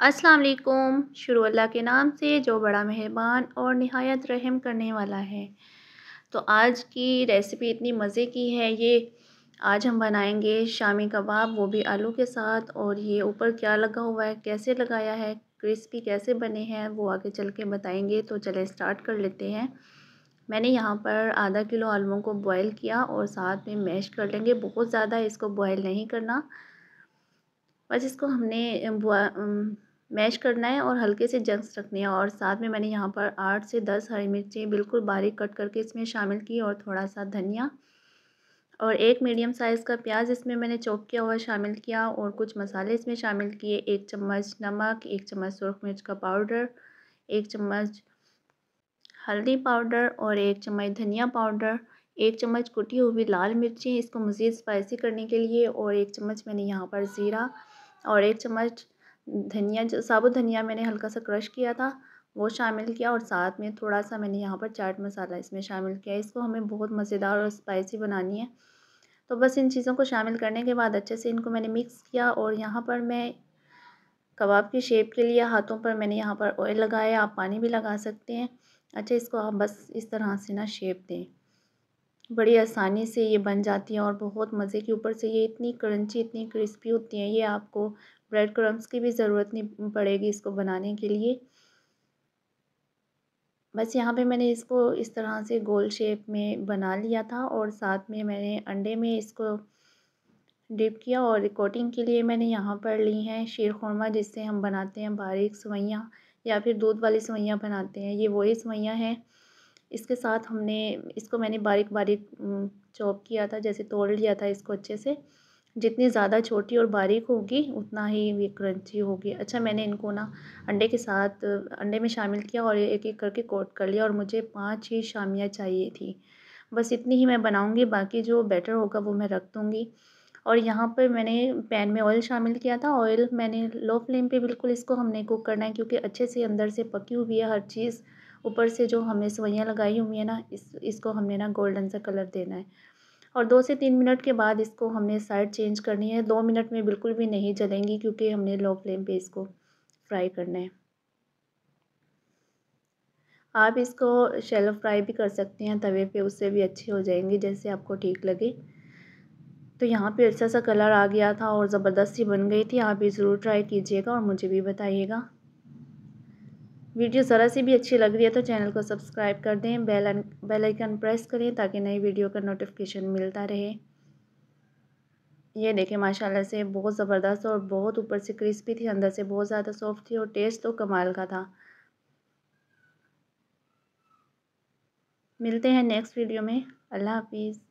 अस्सलाम वालेकुम। शुरू अल्लाह के नाम से जो बड़ा मेहरबान और निहायत रहम करने वाला है। तो आज की रेसिपी इतनी मज़े की है ये। आज हम बनाएंगे शामी कबाब, वो भी आलू के साथ। और ये ऊपर क्या लगा हुआ है, कैसे लगाया है, क्रिस्पी कैसे बने हैं, वो आगे चल के बताएंगे। तो चले स्टार्ट कर लेते हैं। मैंने यहाँ पर आधा किलो आलूओं को बॉयल किया और साथ में मैश कर लेंगे। बहुत ज़्यादा इसको बॉयल नहीं करना, बस इसको हमने मैश करना है और हल्के से जंग्स रखने हैं। और साथ में मैंने यहाँ पर 8 से 10 हरी मिर्चें बिल्कुल बारीक कट करके इसमें शामिल की और थोड़ा सा धनिया और एक मीडियम साइज़ का प्याज इसमें मैंने चॉप किया हुआ शामिल किया। और कुछ मसाले इसमें शामिल किए, 1 चम्मच नमक, 1 चम्मच सुरख मिर्च का पाउडर, 1 चम्मच हल्दी पाउडर और 1 चम्मच धनिया पाउडर, 1 चम्मच कुटी हुई लाल मिर्चें इसको मज़ीद स्पाइसी करने के लिए, और 1 चम्मच मैंने यहाँ पर ज़ीरा और 1 चम्मच धनिया, जो साबुत धनिया मैंने हल्का सा क्रश किया था वो शामिल किया। और साथ में थोड़ा सा मैंने यहाँ पर चाट मसाला इसमें शामिल किया। इसको हमें बहुत मज़ेदार और स्पाइसी बनानी है। तो बस इन चीज़ों को शामिल करने के बाद अच्छे से इनको मैंने मिक्स किया। और यहाँ पर मैं कबाब की शेप के लिए हाथों पर मैंने यहाँ पर ऑयल लगाया, आप पानी भी लगा सकते हैं। अच्छा, इसको आप बस इस तरह से ना शेप दें, बड़ी आसानी से ये बन जाती है और बहुत मज़े की। ऊपर से ये इतनी क्रंची, इतनी क्रिस्पी होती हैं, ये आपको ब्रेड क्रम्स की भी ज़रूरत नहीं पड़ेगी इसको बनाने के लिए। बस यहाँ पे मैंने इसको इस तरह से गोल शेप में बना लिया था और साथ में मैंने अंडे में इसको डिप किया। और कोटिंग के लिए मैंने यहाँ पर ली हैं शीर खुरमा, जिससे हम बनाते हैं बारीक सेवइयाँ या फिर दूध वाली सेवइयाँ बनाते हैं, ये वही सेवइयाँ हैं। इसके साथ हमने इसको मैंने बारीक बारीक चॉप किया था, जैसे तोड़ लिया था इसको अच्छे से। जितनी ज़्यादा छोटी और बारीक होगी उतना ही ये क्रंची होगी। अच्छा, मैंने इनको ना अंडे के साथ अंडे में शामिल किया और एक एक करके कोट कर लिया। और मुझे 5 ही शामियाँ चाहिए थी, बस इतनी ही मैं बनाऊँगी, बाकी जो बैटर होगा वो मैं रख दूँगी। और यहाँ पर मैंने पैन में ऑयल शामिल किया था। ऑयल मैंने लो फ्लेम पे बिल्कुल इसको हमने कुक करना है, क्योंकि अच्छे से अंदर से पकी हुई है हर चीज़। ऊपर से जो हमने सेवइयाँ लगाई हुई है ना, इसको हमने ना गोल्डन सा कलर देना है। और 2 से 3 मिनट के बाद इसको हमने साइड चेंज करनी है। 2 मिनट में बिल्कुल भी नहीं जलेंगी, क्योंकि हमने लो फ्लेम पे इसको फ्राई करना है। आप इसको शैलो फ्राई भी कर सकते हैं तवे पे, उससे भी अच्छी हो जाएंगी, जैसे आपको ठीक लगे। तो यहाँ पे अच्छा सा कलर आ गया था और ज़बरदस्त सी बन गई थी। आप भी ज़रूर ट्राई कीजिएगा और मुझे भी बताइएगा। वीडियो ज़रा सी भी अच्छी लग रही है तो चैनल को सब्सक्राइब कर दें, बेल आइकन प्रेस करें ताकि नई वीडियो का नोटिफिकेशन मिलता रहे। ये देखें, माशाल्लाह से बहुत ज़बरदस्त और बहुत ऊपर से क्रिस्पी थी, अंदर से बहुत ज़्यादा सॉफ्ट थी और टेस्ट तो कमाल का था। मिलते हैं नेक्स्ट वीडियो में। अल्लाह हाफिज़।